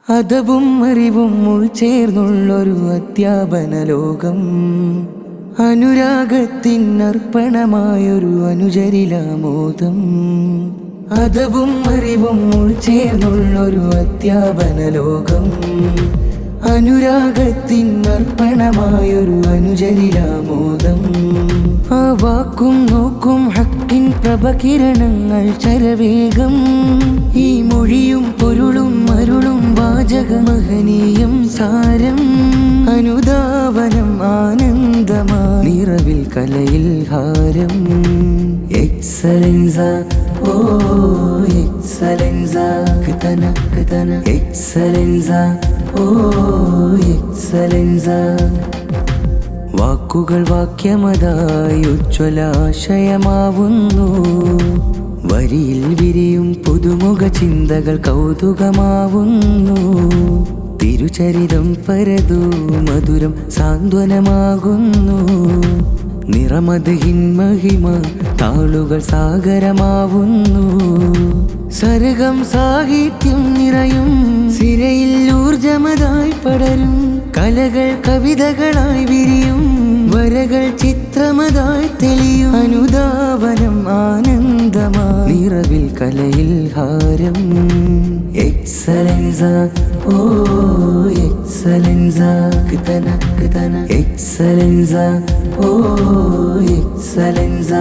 അതവും അറിവും ഉൾച്ചേർന്നുള്ളൊരു അധ്യാപന ലോകം, അനുരാഗത്തിനർപ്പണമായൊരു അനുചരിലാമോദം. അതവും അറിവും ഉൾച്ചേർന്നുള്ളൊരു അധ്യാപന ലോകം, അനുരാഗത്തിനർപ്പണമായൊരു അനുചരിലാമോദം. ആ വാക്കും നോക്കും ഹക്കിൻ പ്രഭകിരണങ്ങൾ ചരവേഗം, ഈ മൊഴിയും പൊരുളും അരുളും വാചക മഹനീയം സാരം. അനുധാവനം ആനന്ദമാ നിറവിൽ കലയിൽ ഹാരം. എക്സലൻസ ഓ എക്സലൻസ കിതന കിതന എക്സലൻസ ഓ എക്സലൻസ. വാക്കുകൾ വാക്യമതായി ഉജ്ജ്വലാശയമാവുന്നു, വരിയിൽ വിരിയും പുതുമുഖ ചിന്തകൾ കൗതുകമാവുന്നു. തിരുചരിതം പരതു മധുരം സാന്ത്വനമാകുന്നു, നിറമതഹിൻ മഹിമ താളുകൾ സാഗരമാവുന്നു. സരകം സാഹിത്യം നിറയും സിരയിൽ ഊർജമതായി പടരും, കലകൾ കവിതകളായി വിരിയും, വരകൾ ചിത്രമതായി തെളിയും. അനുധാവനം ആനന്ദമാ നിറവിൽ കലയിൽ ഹാരം. എക്സലൻസ ഓ എക്സലൻസ കിതന കിതന എക്സലൻസ ഓ എക്സലൻസ.